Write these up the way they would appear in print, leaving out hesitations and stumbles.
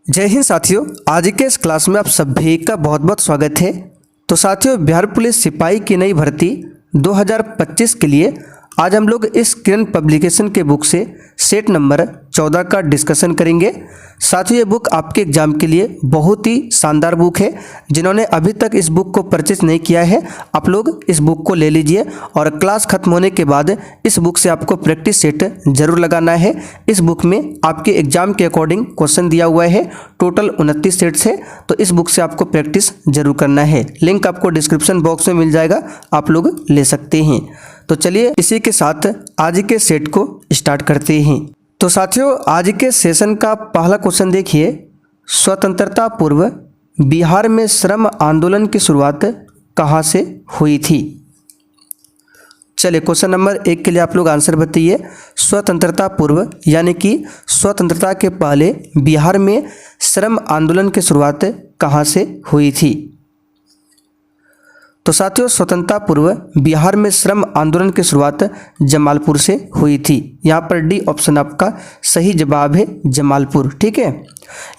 जय हिंद साथियों, आज के इस क्लास में आप सभी का बहुत बहुत स्वागत है। तो साथियों, बिहार पुलिस सिपाही की नई भर्ती 2025 के लिए आज हम लोग इस किरण पब्लिकेशन के बुक से सेट नंबर 14 का डिस्कशन करेंगे। साथियों, ये बुक आपके एग्जाम के लिए बहुत ही शानदार बुक है। जिन्होंने अभी तक इस बुक को परचेज नहीं किया है, आप लोग इस बुक को ले लीजिए और क्लास खत्म होने के बाद इस बुक से आपको प्रैक्टिस सेट जरूर लगाना है। इस बुक में आपके एग्जाम के अकॉर्डिंग क्वेश्चन दिया हुआ है। टोटल 29 सेट्स है, तो इस बुक से आपको प्रैक्टिस जरूर करना है। लिंक आपको डिस्क्रिप्शन बॉक्स में मिल जाएगा, आप लोग ले सकते हैं। तो चलिए इसी के साथ आज के सेट को स्टार्ट करते हैं। तो साथियों, आज के सेशन का पहला क्वेश्चन देखिए। स्वतंत्रता पूर्व बिहार में श्रम आंदोलन की शुरुआत कहाँ से हुई थी? चलिए क्वेश्चन नंबर 1 के लिए आप लोग आंसर बताइए। स्वतंत्रता पूर्व यानी कि स्वतंत्रता के पहले बिहार में श्रम आंदोलन की शुरुआत कहाँ से हुई थी? तो साथियों, स्वतंत्रता पूर्व बिहार में श्रम आंदोलन की शुरुआत जमालपुर से हुई थी। यहाँ पर डी ऑप्शन आपका सही जवाब है, जमालपुर। ठीक है,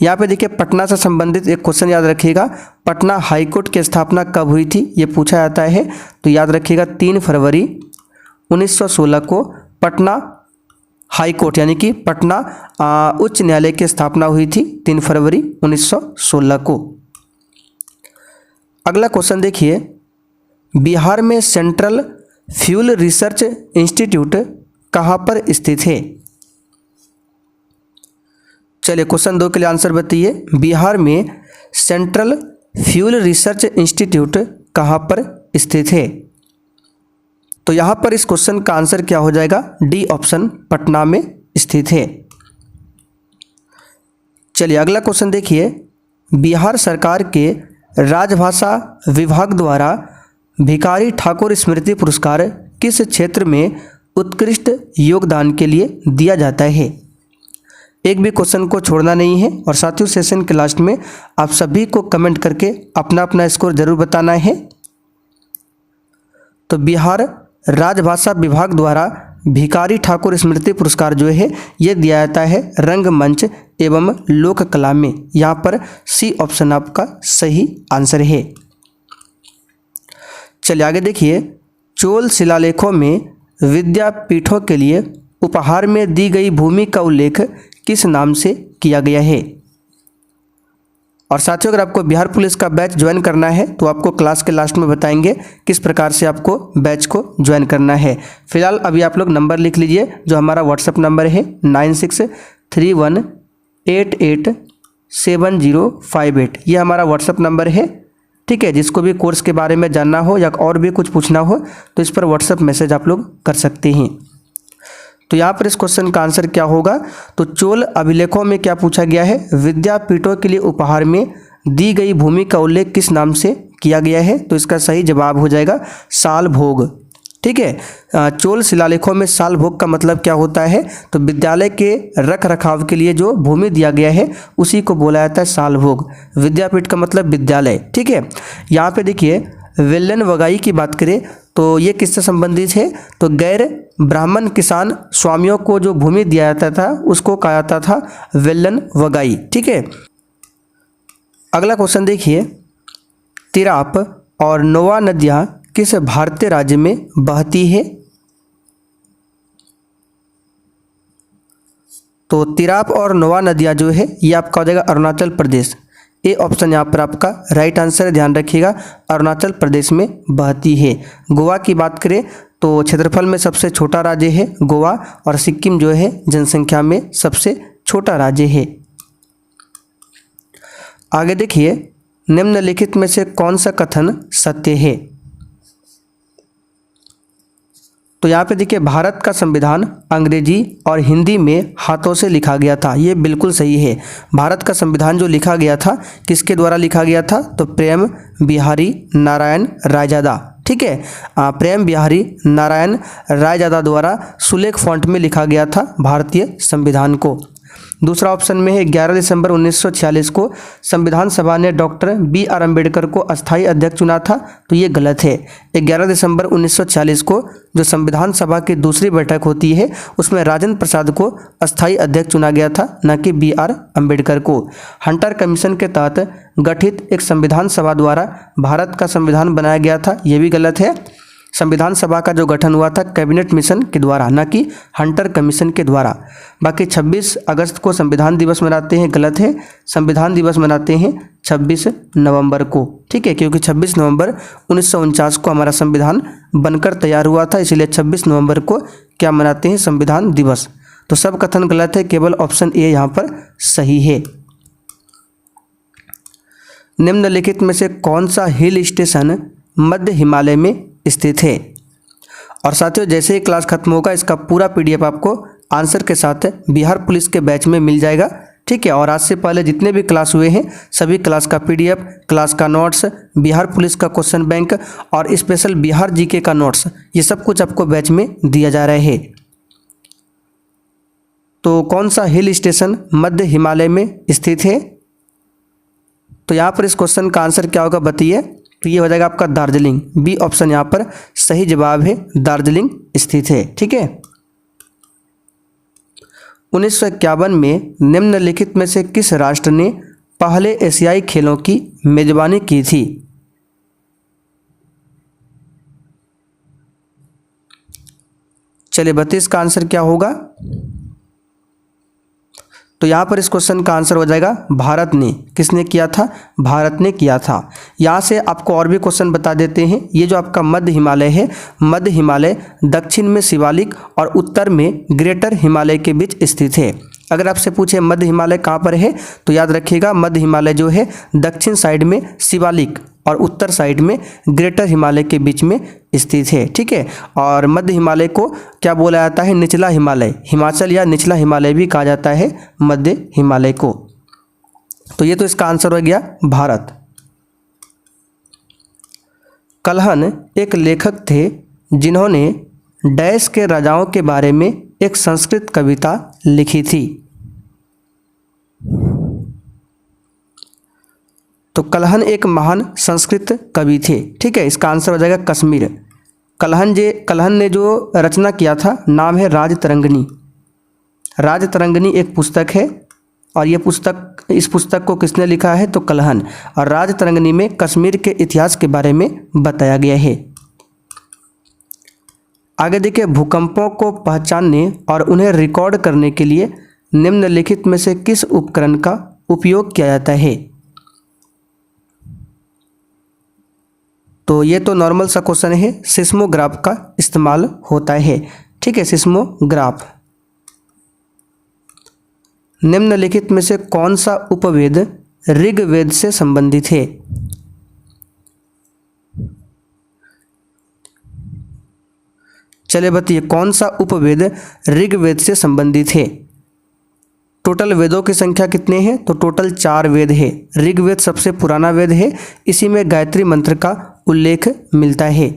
यहाँ पे देखिए पटना से संबंधित एक क्वेश्चन याद रखिएगा। पटना हाईकोर्ट की स्थापना कब हुई थी, ये पूछा जाता है। तो याद रखिएगा 3 फरवरी 1916 को पटना हाईकोर्ट यानी कि पटना उच्च न्यायालय की स्थापना हुई थी 3 फरवरी 1916 को। अगला क्वेश्चन देखिए। बिहार में सेंट्रल फ्यूल रिसर्च इंस्टीट्यूट कहाँ पर स्थित है? चलिए क्वेश्चन 2 के लिए आंसर बताइए। बिहार में सेंट्रल फ्यूल रिसर्च इंस्टीट्यूट कहाँ पर स्थित है? तो यहाँ पर इस क्वेश्चन का आंसर क्या हो जाएगा? डी ऑप्शन पटना में स्थित है। चलिए अगला क्वेश्चन देखिए। बिहार सरकार के राजभाषा विभाग द्वारा भिखारी ठाकुर स्मृति पुरस्कार किस क्षेत्र में उत्कृष्ट योगदान के लिए दिया जाता है? एक भी क्वेश्चन को छोड़ना नहीं है। और साथियों, सेशन के लास्ट में आप सभी को कमेंट करके अपना अपना स्कोर जरूर बताना है। तो बिहार राजभाषा विभाग द्वारा भिखारी ठाकुर स्मृति पुरस्कार जो है ये दिया जाता है रंगमंच एवं लोक कला में। यहाँ पर सी ऑप्शन आपका सही आंसर है। चलिए आगे देखिए। चोल शिलालेखों में विद्यापीठों के लिए उपहार में दी गई भूमि का उल्लेख किस नाम से किया गया है? और साथियों, अगर आपको बिहार पुलिस का बैच ज्वाइन करना है तो आपको क्लास के लास्ट में बताएंगे किस प्रकार से आपको बैच को ज्वाइन करना है। फिलहाल अभी आप लोग नंबर लिख लीजिए, जो हमारा व्हाट्सएप नंबर है 9631887058। ये हमारा व्हाट्सएप नंबर है। ठीक है, जिसको भी कोर्स के बारे में जानना हो या और भी कुछ पूछना हो तो इस पर व्हाट्सएप मैसेज आप लोग कर सकते हैं। तो यहाँ पर इस क्वेश्चन का आंसर क्या होगा? तो चोल अभिलेखों में क्या पूछा गया है? विद्यापीठों के लिए उपहार में दी गई भूमि का उल्लेख किस नाम से किया गया है? तो इसका सही जवाब हो जाएगा साल भोग। ठीक है, चोल शिलालेखों में साल भोग का मतलब क्या होता है? तो विद्यालय के रख रखाव के लिए जो भूमि दिया गया है उसी को बोला जाता है साल भोग। विद्यापीठ का मतलब विद्यालय। ठीक है, यहाँ पे देखिए वेल्लन वगाई की बात करें तो ये किससे संबंधित है? तो गैर ब्राह्मण किसान स्वामियों को जो भूमि दिया जाता था उसको कहा जाता था वेल्लन वगाई। ठीक है, अगला क्वेश्चन देखिए। तिराप और नोआ नदियाँ किस भारतीय राज्य में बहती है? तो तिराप और नोआ नदियाँ जो है ये आपका हो जाएगा अरुणाचल प्रदेश। ए ऑप्शन यहाँ पर आपका राइट आंसर है, ध्यान रखिएगा, अरुणाचल प्रदेश में बहती है। गोवा की बात करें तो क्षेत्रफल में सबसे छोटा राज्य है गोवा, और सिक्किम जो है जनसंख्या में सबसे छोटा राज्य है। आगे देखिए। निम्नलिखित में से कौन सा कथन सत्य है? तो यहाँ पे देखिए भारत का संविधान अंग्रेजी और हिंदी में हाथों से लिखा गया था। ये बिल्कुल सही है। भारत का संविधान जो लिखा गया था किसके द्वारा लिखा गया था? तो प्रेम बिहारी नारायण रायजादा। ठीक है, प्रेम बिहारी नारायण रायजादा द्वारा सुलेख फॉन्ट में लिखा गया था भारतीय संविधान को। दूसरा ऑप्शन में है 11 दिसंबर 1946 को संविधान सभा ने डॉक्टर BR अम्बेडकर को अस्थायी अध्यक्ष चुना था, तो ये गलत है। 11 दिसंबर 1946 को जो संविधान सभा की दूसरी बैठक होती है उसमें राजेंद्र प्रसाद को अस्थायी अध्यक्ष चुना गया था, न कि BR अम्बेडकर को। हंटर कमीशन के तहत गठित एक संविधान सभा द्वारा भारत का संविधान बनाया गया था, ये भी गलत है। संविधान सभा का जो गठन हुआ था कैबिनेट मिशन के द्वारा, न कि हंटर कमीशन के द्वारा। बाकी 26 अगस्त को संविधान दिवस मनाते हैं, गलत है। संविधान दिवस मनाते हैं 26 नवंबर को, ठीक है, क्योंकि 26 नवंबर 1949 को हमारा संविधान बनकर तैयार हुआ था, इसीलिए 26 नवंबर को क्या मनाते हैं, संविधान दिवस। तो सब कथन गलत है, केवल ऑप्शन ए यहाँ पर सही है। निम्नलिखित में से कौन सा हिल स्टेशन मध्य हिमालय में स्थित है? और साथियों जैसे ही क्लास खत्म होगा इसका पूरा PDF आपको आंसर के साथ बिहार पुलिस के बैच में मिल जाएगा, ठीक है। और आज से पहले जितने भी क्लास हुए हैं सभी क्लास का PDF, क्लास का नोट्स, बिहार पुलिस का क्वेश्चन बैंक और स्पेशल बिहार GK का नोट्स, ये सब कुछ आपको बैच में दिया जा रहा है। तो कौन सा हिल स्टेशन मध्य हिमालय में स्थित है? तो यहाँ पर इस क्वेश्चन का आंसर क्या होगा बताइए? तो ये हो जाएगा आपका दार्जिलिंग। बी ऑप्शन यहाँ पर सही जवाब है, दार्जिलिंग स्थित है, ठीक है। 1951 में निम्नलिखित में से किस राष्ट्र ने पहले एशियाई खेलों की मेजबानी की थी? चलिए बताइए इसका आंसर क्या होगा? तो यहाँ पर इस क्वेश्चन का आंसर हो जाएगा भारत ने। किसने किया था? भारत ने किया था। यहाँ से आपको और भी क्वेश्चन बता देते हैं। ये जो आपका मध्य हिमालय है, मध्य हिमालय दक्षिण में शिवालिक और उत्तर में ग्रेटर हिमालय के बीच स्थित है। अगर आपसे पूछे मध्य हिमालय कहाँ पर है तो याद रखिएगा मध्य हिमालय जो है दक्षिण साइड में शिवालिक और उत्तर साइड में ग्रेटर हिमालय के बीच में स्थित है, ठीक है। और मध्य हिमालय को क्या बोला जाता है? निचला हिमालय, हिमाचल या निचला हिमालय भी कहा जाता है मध्य हिमालय को। तो ये तो इसका आंसर हो गया भारत। कल्हण एक लेखक थे जिन्होंने डैश के राजाओं के बारे में एक संस्कृत कविता लिखी थी। तो कल्हण एक महान संस्कृत कवि थे, ठीक है। इसका आंसर हो जाएगा कश्मीर। कल्हण ने जो रचना किया था नाम है राजतरंगिणी। राजतरंगिणी एक पुस्तक है और ये पुस्तक, इस पुस्तक को किसने लिखा है? तो कल्हण। और राजतरंगिणी में कश्मीर के इतिहास के बारे में बताया गया है। आगे देखिए, भूकंपों को पहचानने और उन्हें रिकॉर्ड करने के लिए निम्नलिखित में से किस उपकरण का उपयोग किया जाता है? तो ये तो नॉर्मल सा क्वेश्चन है, सिस्मोग्राफ का इस्तेमाल होता है, ठीक है, सिस्मोग्राफ। निम्नलिखित में से कौन सा उपवेद ऋग्वेद से संबंधित है? चलिए बताइए कौन सा उपवेद ऋग्वेद से संबंधित है? टोटल वेदों की संख्या कितने हैं? तो टोटल 4 वेद है। ऋग्वेद सबसे पुराना वेद है, इसी में गायत्री मंत्र का उल्लेख मिलता है।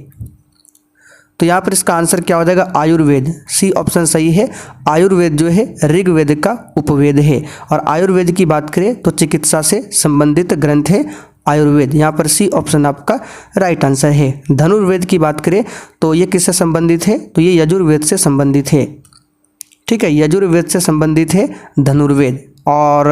तो यहाँ पर इसका आंसर क्या हो जाएगा? आयुर्वेद। सी ऑप्शन सही है। आयुर्वेद जो है ऋग्वेद का उपवेद है। और आयुर्वेद की बात करें तो चिकित्सा से संबंधित ग्रंथ है आयुर्वेद। यहाँ पर सी ऑप्शन आपका राइट आंसर है। धनुर्वेद की बात करें तो ये किससे संबंधित है? तो ये यजुर्वेद से संबंधित है, ठीक है, यजुर्वेद से संबंधित है धनुर्वेद। और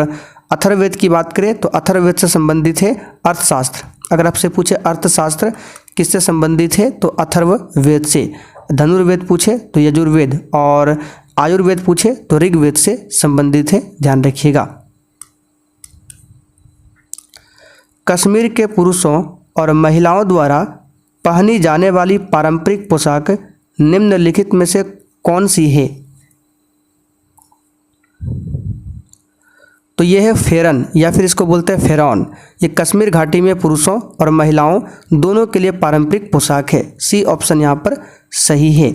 अथर्ववेद की बात करें तो अथर्ववेद से संबंधित है अर्थशास्त्र। अगर आपसे पूछे अर्थशास्त्र किससे संबंधित है तो अथर्ववेद से। धनुर्वेद पूछे तो यजुर्वेद और आयुर्वेद पूछे तो ऋग्वेद से संबंधित है, ध्यान रखिएगा। कश्मीर के पुरुषों और महिलाओं द्वारा पहनी जाने वाली पारंपरिक पोशाक निम्नलिखित में से कौन सी है? तो ये है फेरन या फिर इसको बोलते हैं फेरौन। ये कश्मीर घाटी में पुरुषों और महिलाओं दोनों के लिए पारंपरिक पोशाक है। सी ऑप्शन यहाँ पर सही है।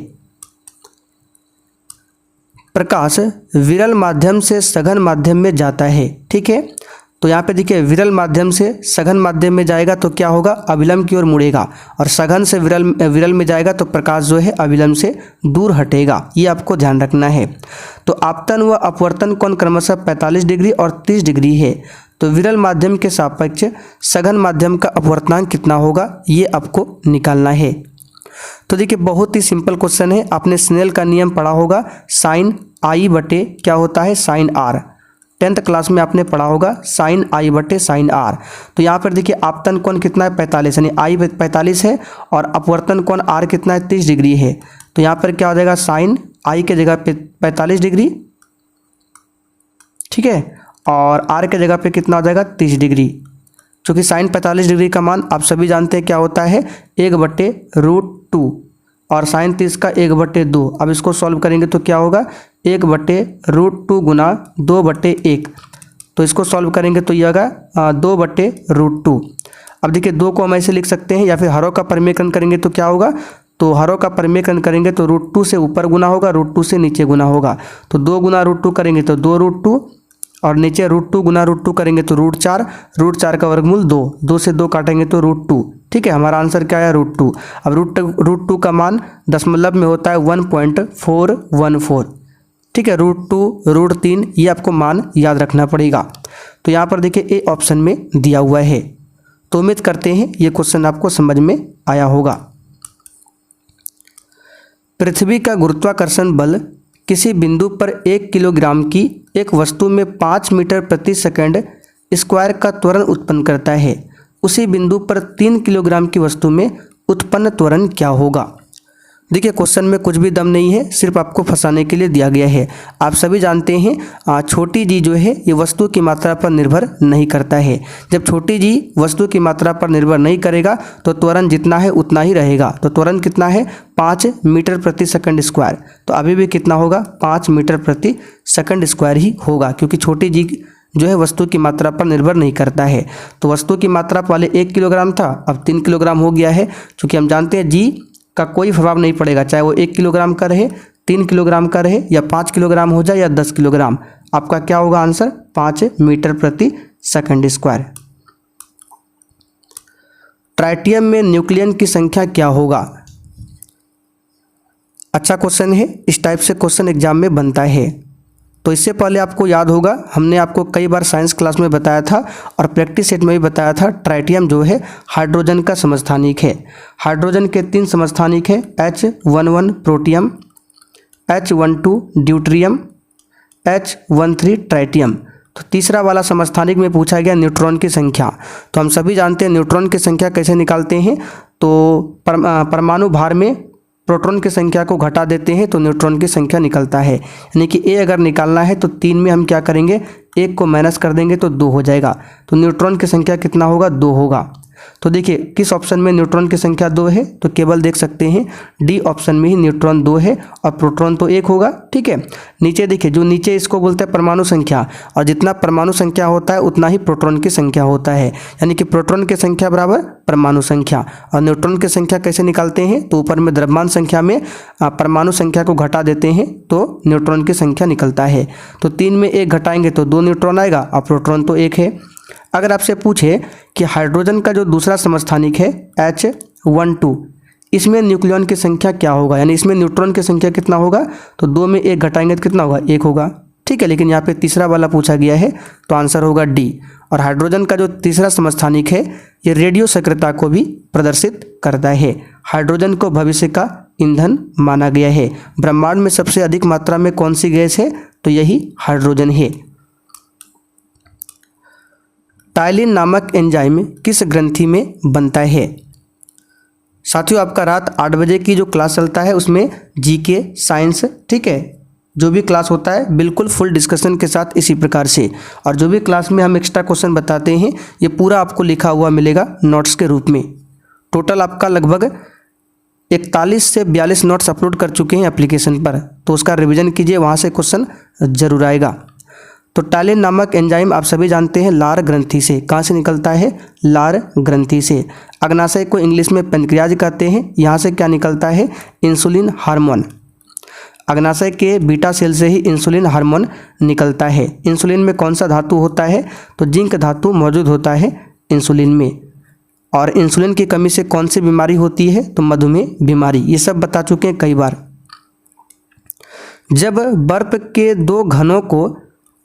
प्रकाश विरल माध्यम से सघन माध्यम में जाता है, ठीक है। तो यहाँ पे देखिए विरल माध्यम से सघन माध्यम में जाएगा तो क्या होगा, अविलंब की ओर मुड़ेगा, और सघन से विरल में जाएगा तो प्रकाश जो है अविलंब से दूर हटेगा। ये आपको ध्यान रखना है। तो आपतन व अपवर्तन कोण क्रमशः 45 डिग्री और 30 डिग्री है। तो विरल माध्यम के सापेक्ष सघन माध्यम का अपवर्तनांक कितना होगा, ये आपको निकालना है। तो देखिए बहुत ही सिंपल क्वेश्चन है। आपने स्नेल का नियम पढ़ा होगा, साइन आई बटे क्या होता है, साइन आर। 10th क्लास में आपने पढ़ा होगा साइन आई बटे साइन आर। तो यहाँ पर देखिए आपतन कोण कितना है, 45, यानी आई 45 है, और अपवर्तन कोण आर कितना है, 30 डिग्री है। तो यहाँ पर क्या हो जाएगा, साइन आई के जगह पे 45 डिग्री, ठीक है, और आर के जगह पे कितना हो जाएगा, 30 डिग्री। क्योंकि साइन 45 डिग्री का मान आप सभी जानते हैं क्या होता है, 1/√2, और साइन 30 का 1/2। अब इसको सॉल्व करेंगे तो क्या होगा, 1/√2 गुना 2/1। तो इसको सॉल्व करेंगे तो ये होगा 2/√2। अब देखिए 2 को हम ऐसे लिख सकते हैं, या फिर हरों का परिमेयकरण करेंगे तो क्या होगा, तो हरों का परिमेयकरण करेंगे तो √2 से ऊपर गुना होगा, √2 से नीचे गुना होगा। तो 2 गुना √2 करेंगे तो 2√2, और नीचे √2 गुना √2 करेंगे तो √4, √4 का वर्गमूल 2, 2 से 2 काटेंगे तो √2। ठीक है, हमारा आंसर क्या है, √2। अब √2 का मान दशमलव में होता है 1.414। ठीक है, √2, √3, ये आपको मान याद रखना पड़ेगा। तो यहाँ पर देखिए ए ऑप्शन में दिया हुआ है। तो उम्मीद करते हैं ये क्वेश्चन आपको समझ में आया होगा। पृथ्वी का गुरुत्वाकर्षण बल किसी बिंदु पर 1 किलोग्राम की एक वस्तु में 5 मीटर प्रति सेकंड स्क्वायर का त्वरण उत्पन्न करता है। उसी बिंदु पर 3 किलोग्राम की वस्तु में उत्पन्न त्वरण क्या होगा। देखिए क्वेश्चन में कुछ भी दम नहीं है, सिर्फ आपको फंसाने के लिए दिया गया है। आप सभी जानते हैं छोटी जी जो है ये वस्तु की मात्रा पर निर्भर नहीं करता है। जब छोटी जी वस्तु की मात्रा पर निर्भर नहीं करेगा तो त्वरण जितना है उतना ही रहेगा। तो त्वरण कितना है, 5 मीटर प्रति सेकंड स्क्वायर। तो अभी भी कितना होगा, 5 मीटर प्रति सेकंड स्क्वायर ही होगा, क्योंकि छोटी जी जो है वस्तु की मात्रा पर निर्भर नहीं करता है। तो वस्तु की मात्रा पहले 1 किलोग्राम था, अब 3 किलोग्राम हो गया है। क्योंकि हम जानते हैं जी का कोई प्रभाव नहीं पड़ेगा, चाहे वो 1 किलोग्राम का रहे, 3 किलोग्राम का रहे, या 5 किलोग्राम हो जाए या 10 किलोग्राम। आपका क्या होगा आंसर, 5 मीटर प्रति सेकंड स्क्वायर। ट्राइटियम में न्यूक्लियन की संख्या क्या होगा। अच्छा क्वेश्चन है, इस टाइप से क्वेश्चन एग्जाम में बनता है। तो इससे पहले आपको याद होगा हमने आपको कई बार साइंस क्लास में बताया था और प्रैक्टिस सेट में भी बताया था, ट्राइटियम जो है हाइड्रोजन का समस्थानिक है। हाइड्रोजन के 3 समस्थानिक है, H11 protium, H12 deuterium, H13 tritium. तो तीसरा वाला समस्थानिक में पूछा गया न्यूट्रॉन की संख्या। तो हम सभी जानते हैं न्यूट्रॉन की संख्या कैसे निकालते हैं। तो परमाणु भार में प्रोटॉन की संख्या को घटा देते हैं तो न्यूट्रॉन की संख्या निकलता है। यानी कि ए अगर निकालना है तो 3 में हम क्या करेंगे, 1 को माइनस कर देंगे तो 2 हो जाएगा। तो न्यूट्रॉन की संख्या कितना होगा, 2 होगा। तो देखिए किस ऑप्शन में न्यूट्रॉन की संख्या 2 है, तो केवल देख सकते हैं डी ऑप्शन में ही न्यूट्रॉन 2 है और प्रोटॉन तो 1 होगा। ठीक है, नीचे देखिए जो नीचे इसको बोलते हैं परमाणु संख्या, और जितना परमाणु संख्या होता है उतना ही प्रोटॉन की संख्या होता है। यानी कि प्रोटॉन की संख्या बराबर परमाणु संख्या। और न्यूट्रॉन की संख्या कैसे निकालते हैं, तो ऊपर में द्रव्यमान संख्या में परमाणु संख्या को घटा देते हैं तो न्यूट्रॉन की संख्या निकलता है। तो 3 में 1 घटाएंगे तो 2 न्यूट्रॉन आएगा और प्रोटॉन तो 1 है। अगर आपसे पूछे कि हाइड्रोजन का जो दूसरा समस्थानिक है H12, इसमें न्यूक्लियन की संख्या क्या होगा, यानी इसमें न्यूट्रॉन की संख्या कितना होगा, तो 2 में 1 घटाएंगे तो कितना होगा, 1 होगा। ठीक है, लेकिन यहाँ पे तीसरा वाला पूछा गया है तो आंसर होगा डी। और हाइड्रोजन का जो तीसरा समस्थानिक है ये रेडियो सक्रियता को भी प्रदर्शित करता है। हाइड्रोजन को भविष्य का ईंधन माना गया है। ब्रह्मांड में सबसे अधिक मात्रा में कौन सी गैस है, तो यही हाइड्रोजन है। टाइलिन नामक एंजाइम किस ग्रंथि में बनता है। साथियों आपका रात 8 बजे की जो क्लास चलता है उसमें जीके, साइंस, ठीक है, जो भी क्लास होता है बिल्कुल फुल डिस्कशन के साथ इसी प्रकार से। और जो भी क्लास में हम एक्स्ट्रा क्वेश्चन बताते हैं ये पूरा आपको लिखा हुआ मिलेगा नोट्स के रूप में। टोटल आपका लगभग 41 से 42 नोट्स अपलोड कर चुके हैं एप्लीकेशन पर, तो उसका रिवीजन कीजिए, वहाँ से क्वेश्चन जरूर आएगा। तो टाइलिन नामक एंजाइम आप सभी जानते हैं लार ग्रंथि से, कहाँ से निकलता है, लार ग्रंथि से। अग्नाशय को इंग्लिश में पेनक्रियाज कहते हैं, यहाँ से क्या निकलता है, इंसुलिन हार्मोन। अग्नाशय के बीटा सेल से ही इंसुलिन हार्मोन निकलता है। इंसुलिन में कौन सा धातु होता है? तो जिंक धातु मौजूद होता है इंसुलिन में। और इंसुलिन की कमी से कौन सी बीमारी होती है? तो मधुमेह बीमारी। ये सब बता चुके हैं कई बार। जब बर्फ के दो घनों को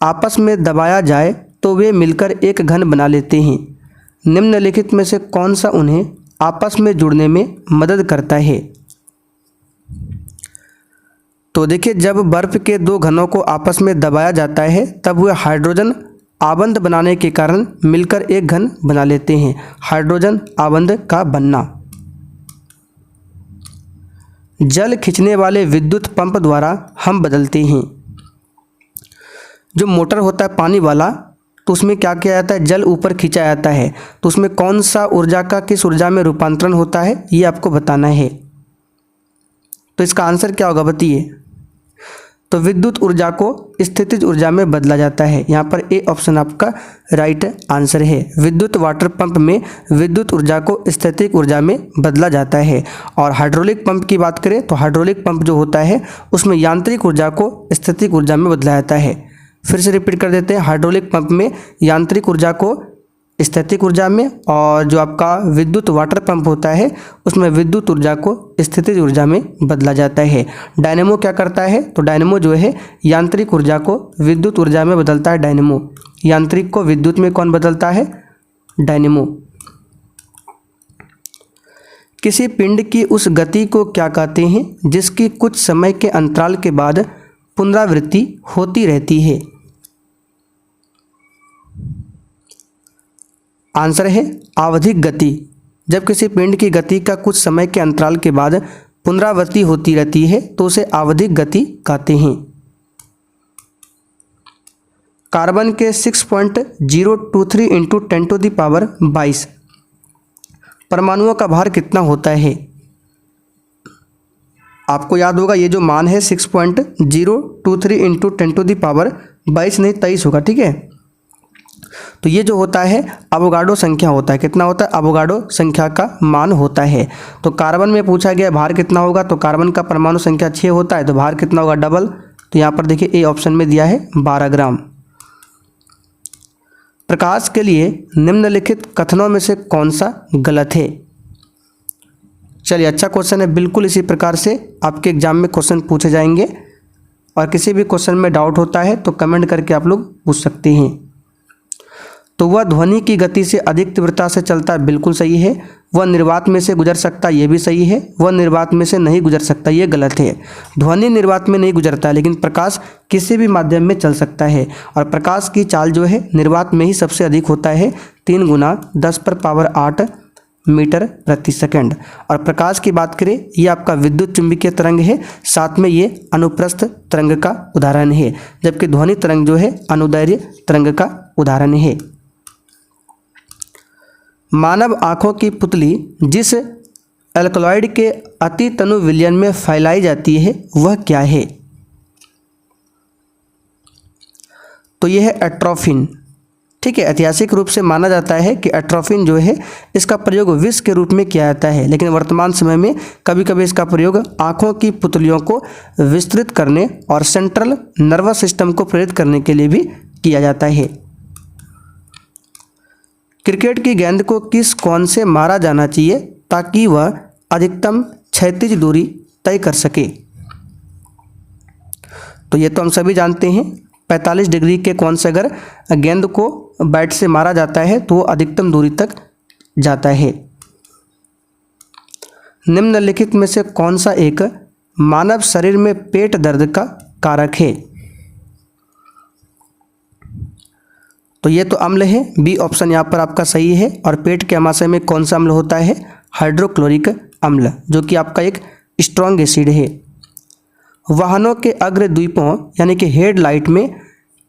आपस में दबाया जाए तो वे मिलकर एक घन बना लेते हैं। निम्नलिखित में से कौन सा उन्हें आपस में जुड़ने में मदद करता है? तो देखिए, जब बर्फ के दो घनों को आपस में दबाया जाता है तब वे हाइड्रोजन आबंध बनाने के कारण मिलकर एक घन बना लेते हैं। हाइड्रोजन आबंध का बनना। जल खींचने वाले विद्युत पंप द्वारा हम बदलते हैं। जो मोटर होता है पानी वाला, तो उसमें क्या किया जाता है? जल ऊपर खींचा जाता है। तो उसमें कौन सा ऊर्जा का किस ऊर्जा में रूपांतरण होता है, ये आपको बताना है। तो इसका आंसर क्या होगा बताइए? तो विद्युत ऊर्जा को स्थितिज ऊर्जा में बदला जाता है। यहाँ पर ए ऑप्शन आपका राइट आंसर है। विद्युत वाटर पंप में विद्युत ऊर्जा को स्थितिज ऊर्जा में बदला जाता है। और हाइड्रोलिक पंप की बात करें तो हाइड्रोलिक पंप जो होता है उसमें यांत्रिक ऊर्जा को स्थितिज ऊर्जा में बदला जाता है। फिर से रिपीट कर देते हैं, हाइड्रोलिक पंप में यांत्रिक ऊर्जा को स्थितिज ऊर्जा में, और जो आपका विद्युत वाटर पंप होता है उसमें विद्युत ऊर्जा को स्थितिज ऊर्जा में बदला जाता है। डायनेमो क्या करता है? तो डायनेमो जो है यांत्रिक ऊर्जा को विद्युत ऊर्जा में बदलता है। डायनेमो यांत्रिक को विद्युत में कौन बदलता है? डायनेमो। किसी पिंड की उस गति को क्या कहते हैं जिसकी कुछ समय के अंतराल के बाद पुनरावृत्ति होती रहती है? आंसर है आवधिक गति। जब किसी पिंड की गति का कुछ समय के अंतराल के बाद पुनरावृत्ति होती रहती है तो उसे आवधिक गति कहते हैं। कार्बन के 6.023 इंटू 10⁻22 परमाणुओं का भार कितना होता है? आपको याद होगा ये जो मान है 6.023 इंटू 10⁻22 नहीं 23 होगा, ठीक है। तो ये जो होता है अवोगाड्रो संख्या होता है। कितना होता है? अवोगाड्रो संख्या का मान होता है। तो कार्बन में पूछा गया भार कितना होगा, तो कार्बन का परमाणु संख्या 6 होता है, तो भार कितना होगा? डबल। तो यहाँ पर देखिए ए ऑप्शन में दिया है 12 ग्राम। प्रकाश के लिए निम्नलिखित कथनों में से कौन सा गलत है? चलिए, अच्छा क्वेश्चन है। बिल्कुल इसी प्रकार से आपके एग्जाम में क्वेश्चन पूछे जाएंगे, और किसी भी क्वेश्चन में डाउट होता है तो कमेंट करके आप लोग पूछ सकते हैं। तो वह ध्वनि की गति से अधिक तीव्रता से चलता है, बिल्कुल सही है। वह निर्वात में से गुजर सकता है, ये भी सही है। वह निर्वात में से नहीं गुजर सकता, ये गलत है। ध्वनि निर्वात में नहीं गुजरता है, लेकिन प्रकाश किसी भी माध्यम में चल सकता है। और प्रकाश की चाल जो है निर्वात में ही सबसे अधिक होता है, 3 गुना 10⁸ मीटर प्रति सेकंड। और प्रकाश की बात करें, ये आपका विद्युत चुंबकीय तरंग है, साथ में ये अनुप्रस्थ तरंग का उदाहरण है, जबकि ध्वनि तरंग जो है अनुदैर्घ्य तरंग का उदाहरण है। मानव आँखों की पुतली जिस एल्कलॉइड के अति तनु विलयन में फैलाई जाती है वह क्या है? तो यह है एट्रोफिन, ठीक है। ऐतिहासिक रूप से माना जाता है कि एट्रोफिन जो है इसका प्रयोग विष के रूप में किया जाता है, लेकिन वर्तमान समय में कभी कभी इसका प्रयोग आँखों की पुतलियों को विस्तृत करने और सेंट्रल नर्वस सिस्टम को प्रेरित करने के लिए भी किया जाता है। क्रिकेट की गेंद को किस कोण से मारा जाना चाहिए ताकि वह अधिकतम क्षैतिज दूरी तय कर सके? तो ये तो हम सभी जानते हैं, 45 डिग्री के कोण से अगर गेंद को बैट से मारा जाता है तो वो अधिकतम दूरी तक जाता है। निम्नलिखित में से कौन सा एक मानव शरीर में पेट दर्द का कारक है? तो ये तो अम्ल है, बी ऑप्शन यहाँ पर आपका सही है। और पेट के अमाशय में कौन सा अम्ल होता है? हाइड्रोक्लोरिक अम्ल, जो कि आपका एक स्ट्रॉन्ग एसिड है। वाहनों के अग्रद्वीपों यानी कि हेडलाइट में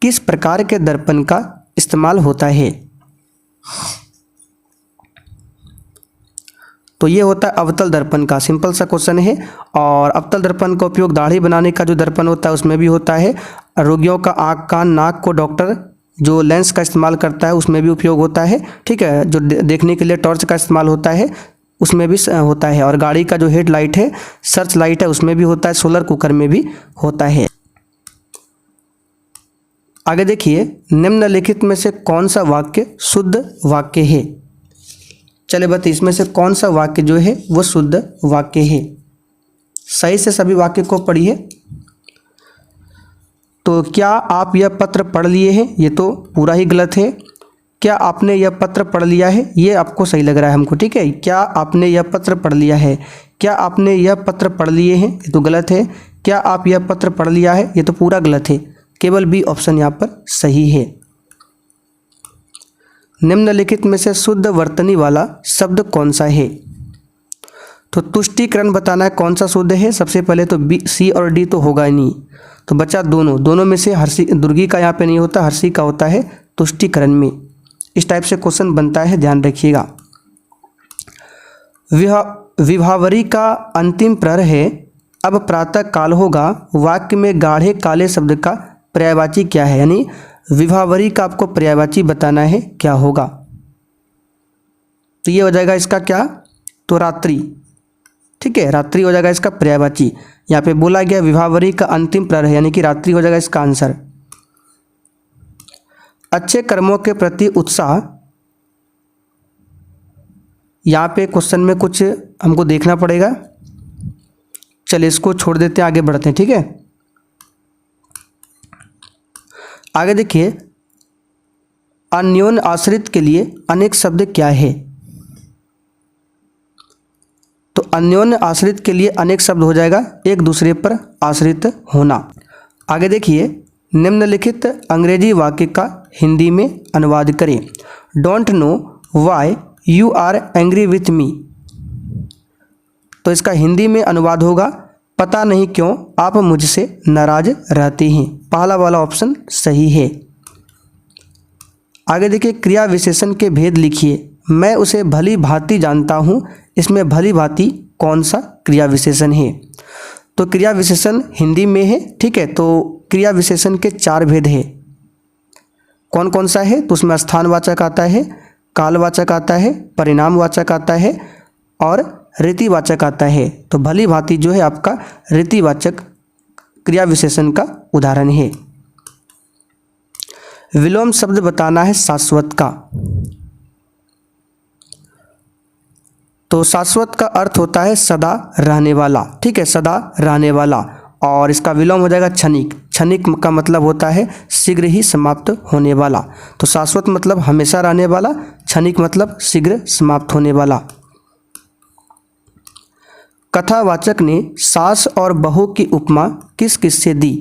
किस प्रकार के दर्पण का इस्तेमाल होता है? तो ये होता है अवतल दर्पण का। सिंपल सा क्वेश्चन है। और अवतल दर्पण का उपयोग दाढ़ी बनाने का जो दर्पण होता है उसमें भी होता है। रोगियों का आँख कान नाक को डॉक्टर जो लेंस का इस्तेमाल करता है उसमें भी उपयोग होता है, ठीक है। जो देखने के लिए टॉर्च का इस्तेमाल होता है उसमें भी होता है, और गाड़ी का जो हेडलाइट है, सर्च लाइट है, उसमें भी होता है, सोलर कुकर में भी होता है। आगे देखिए, निम्नलिखित में से कौन सा वाक्य शुद्ध वाक्य है। चले बताइए, इसमें से कौन सा वाक्य जो है वो शुद्ध वाक्य है। सही से सभी वाक्य को पढ़िए। तो क्या आप यह पत्र पढ़ लिए हैं, ये तो पूरा ही गलत है। क्या आपने यह पत्र पढ़ लिया है, ये आपको सही लग रहा है हमको, ठीक है। क्या आपने यह पत्र पढ़ लिया है, क्या आपने यह पत्र पढ़ लिए हैं, ये तो गलत है। क्या आप यह पत्र पढ़ लिया है, ये तो पूरा गलत है। केवल बी ऑप्शन यहाँ पर सही है। निम्नलिखित में से शुद्ध वर्तनी वाला शब्द कौन सा है। तो तुष्टीकरण बताना है कौन सा शुद्ध है। सबसे पहले तो बी, सी और डी तो होगा ही नहीं, तो बचा दोनों में से हर्षी, दुर्गी का यहाँ पे नहीं होता, हर्षी का होता है तुष्टीकरण में। इस टाइप से क्वेश्चन बनता है, ध्यान रखिएगा। विभावरी का अंतिम प्रहर है, अब प्रातः काल होगा। वाक्य में गाढ़े काले शब्द का पर्यायवाची क्या है, यानी विभावरी का आपको पर्यायवाची बताना है क्या होगा। तो ये हो जाएगा इसका क्या, तो रात्रि, ठीक है, रात्रि हो जाएगा इसका पर्यायवाची। यहाँ पे बोला गया विभावरी का अंतिम प्रहर है, यानी कि रात्रि हो जाएगा इसका आंसर। अच्छे कर्मों के प्रति उत्साह, यहाँ पे क्वेश्चन में कुछ हमको देखना पड़ेगा। चलिए इसको छोड़ देते हैं, आगे बढ़ते हैं, ठीक है। आगे देखिए, अन्योन्य आश्रित के लिए अनेक शब्द क्या है। तो अन्योन्य आश्रित के लिए अनेक शब्द हो जाएगा एक दूसरे पर आश्रित होना। आगे देखिए, निम्नलिखित अंग्रेजी वाक्य का हिंदी में अनुवाद करें। Don't know why you are angry with me. तो इसका हिंदी में अनुवाद होगा, पता नहीं क्यों आप मुझसे नाराज रहते हैं। पहला वाला ऑप्शन सही है। आगे देखिए, क्रिया विशेषण के भेद लिखिए। मैं उसे भली भांति जानता हूँ, इसमें भली भांति कौन सा क्रिया विशेषण है। तो क्रिया विशेषण हिंदी में है, ठीक है। तो क्रिया विशेषण के 4 भेद है। कौन कौन सा है, तो उसमें स्थानवाचक आता है, कालवाचक आता है, परिणामवाचक आता है और रीतिवाचक आता है। तो भली भांति जो है आपका रीतिवाचक क्रिया विशेषण का उदाहरण है। विलोम शब्द बताना है शाश्वत का। तो शाश्वत का अर्थ होता है सदा रहने वाला, ठीक है, सदा रहने वाला। और इसका विलोम हो जाएगा क्षणिक। क्षणिक का मतलब होता है शीघ्र ही समाप्त होने वाला। तो शाश्वत मतलब हमेशा रहने वाला, क्षणिक मतलब शीघ्र समाप्त होने वाला। कथावाचक ने सास और बहू की उपमा किस किस से दी।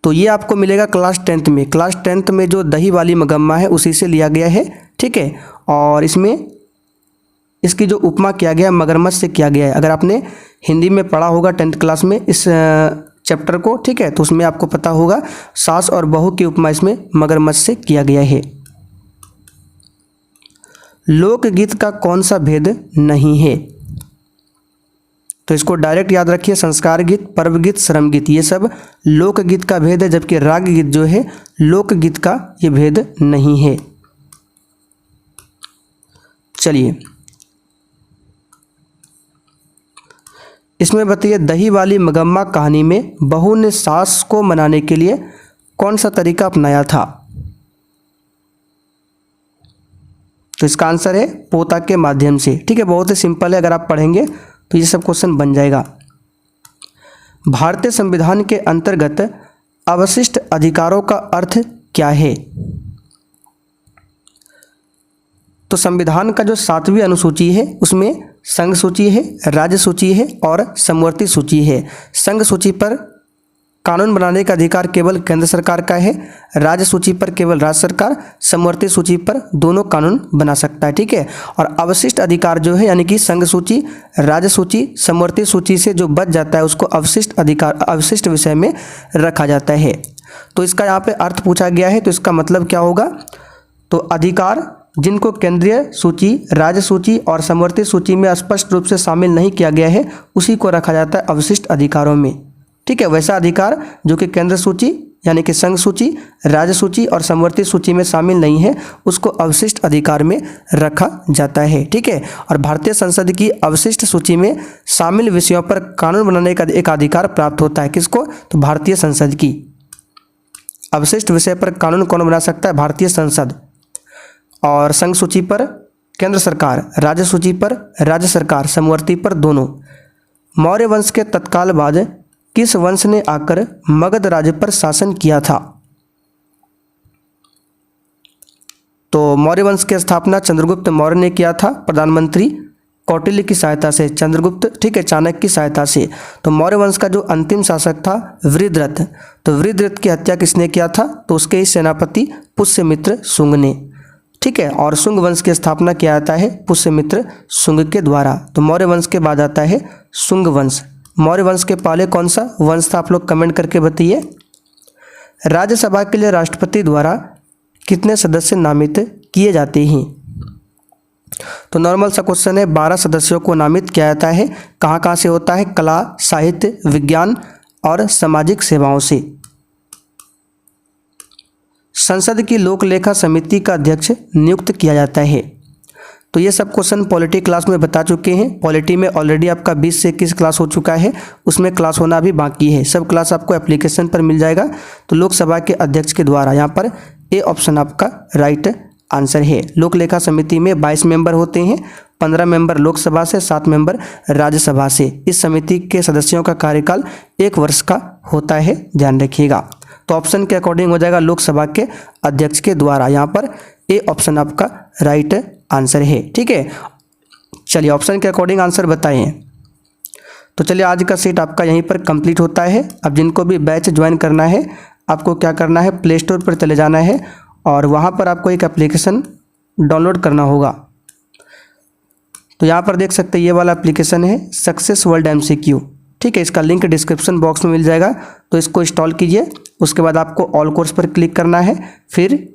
तो ये आपको मिलेगा क्लास 10th में। क्लास 10th में जो दही वाली मगम्मा है उसी से लिया गया है, ठीक है। और इसमें इसकी जो उपमा किया गया है मगरमच्छ से किया गया है। अगर आपने हिंदी में पढ़ा होगा 10th क्लास में इस चैप्टर को, ठीक है, तो उसमें आपको पता होगा सास और बहू की उपमा इसमें मगरमच्छ से किया गया है। लोकगीत का कौन सा भेद नहीं है। तो इसको डायरेक्ट याद रखिए, संस्कार गीत, पर्व गीत, श्रम गीत, ये सब लोकगीत का भेद है, जबकि राग गीत जो है लोकगीत का ये भेद नहीं है। चलिए इसमें बताइए, दही वाली मगम्मा कहानी में बहू ने सास को मनाने के लिए कौन सा तरीका अपनाया था। तो इसका आंसर है पोता के माध्यम से, ठीक है। बहुत ही सिंपल है, अगर आप पढ़ेंगे तो ये सब क्वेश्चन बन जाएगा। भारतीय संविधान के अंतर्गत अवशिष्ट अधिकारों का अर्थ क्या है। तो संविधान का जो 7वीं अनुसूची है उसमें संघ सूची है, राज्य सूची है और समवर्ती सूची है। संघ सूची पर कानून बनाने का अधिकार केवल केंद्र सरकार का है, राज्य सूची पर केवल राज्य सरकार, समवर्ती सूची पर दोनों कानून बना सकता है, ठीक है। और अवशिष्ट अधिकार जो है यानी कि संघ सूची, राज्य सूची, समवर्ती सूची से जो बच जाता है उसको अवशिष्ट अधिकार, अवशिष्ट विषय में रखा जाता है। तो इसका यहाँ पे अर्थ पूछा गया है, तो इसका मतलब क्या होगा, तो अधिकार जिनको केंद्रीय सूची, राज्य सूची और समवर्ती सूची में स्पष्ट रूप से शामिल नहीं किया गया है उसी को रखा जाता है अवशिष्ट अधिकारों में, ठीक है। वैसा अधिकार जो कि केंद्र सूची यानी कि संघ सूची, राज्य सूची और समवर्ती सूची में शामिल नहीं है उसको अवशिष्ट अधिकार में रखा जाता है। ठीक है, और भारतीय संसद की अवशिष्ट सूची में शामिल विषयों पर कानून बनाने का एक अधिकार प्राप्त होता है। किसको? तो भारतीय संसद की अवशिष्ट विषय पर कानून कौन बना सकता है? भारतीय संसद। और संघ सूची पर केंद्र सरकार, राज्य सूची पर राज्य सरकार, समवर्ती पर दोनों। मौर्य वंश के तत्काल बाद किस वंश ने आकर मगध राज्य पर शासन किया था? तो मौर्य वंश की स्थापना चंद्रगुप्त मौर्य ने किया था, प्रधानमंत्री कौटिल्य की सहायता से, चंद्रगुप्त, ठीक है, चाणक्य की सहायता से। तो मौर्य वंश का जो अंतिम शासक था वृद्धरथ, तो वृद्धरथ की हत्या किसने किया था? तो उसके ही सेनापति पुष्यमित्र शुंग ने। ठीक है, और शुंग वंश की स्थापना किया जाता है पुष्यमित्र शुंग के द्वारा। तो मौर्य वंश के बाद आता है शुंग वंश। मौर्य वंश के पहले कौन सा वंश था? आप लोग कमेंट करके बताइए। राज्यसभा के लिए राष्ट्रपति द्वारा कितने सदस्य नामित किए जाते हैं? तो नॉर्मल सा क्वेश्चन है, 12 सदस्यों को नामित किया जाता है। कहाँ कहाँ से होता है? कला, साहित्य, विज्ञान और सामाजिक सेवाओं से। संसद की लोक लेखा समिति का अध्यक्ष नियुक्त किया जाता है। तो ये सब क्वेश्चन पॉलिटी क्लास में बता चुके हैं। पॉलिटी में ऑलरेडी आपका 20 से 21 क्लास हो चुका है, उसमें क्लास होना भी बाकी है। सब क्लास आपको एप्लीकेशन पर मिल जाएगा। तो लोकसभा के अध्यक्ष के द्वारा, यहाँ पर ए ऑप्शन आपका राइट आंसर है। लोक लेखा समिति में 22 मेंबर होते हैं, 15 मेंबर लोकसभा से, 7 मेंबर राज्यसभा से। इस समिति के सदस्यों का कार्यकाल 1 वर्ष का होता है, ध्यान रखिएगा। तो ऑप्शन के अकॉर्डिंग हो जाएगा लोकसभा के अध्यक्ष के द्वारा। यहाँ पर ए ऑप्शन आपका राइट आंसर है। ठीक है, चलिए ऑप्शन के अकॉर्डिंग आंसर बताएं। तो चलिए आज का सेट आपका यहीं पर कंप्लीट होता है। अब जिनको भी बैच ज्वाइन करना है, आपको क्या करना है? प्ले स्टोर पर चले जाना है और वहाँ पर आपको एक एप्लीकेशन डाउनलोड करना होगा। तो यहाँ पर देख सकते हैं ये वाला एप्लीकेशन है सक्सेस वर्ल्ड MCQ। ठीक है, इसका लिंक डिस्क्रिप्शन बॉक्स में मिल जाएगा। तो इसको इंस्टॉल कीजिए। उसके बाद आपको ऑल कोर्स पर क्लिक करना है। फिर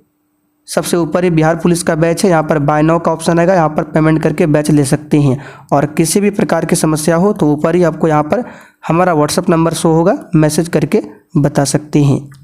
सबसे ऊपर ही बिहार पुलिस का बैच है, यहाँ पर बाय नाउ का ऑप्शन आएगा, यहाँ पर पेमेंट करके बैच ले सकते हैं। और किसी भी प्रकार की समस्या हो तो ऊपर ही आपको यहाँ पर हमारा व्हाट्सएप नंबर शो होगा, मैसेज करके बता सकते हैं।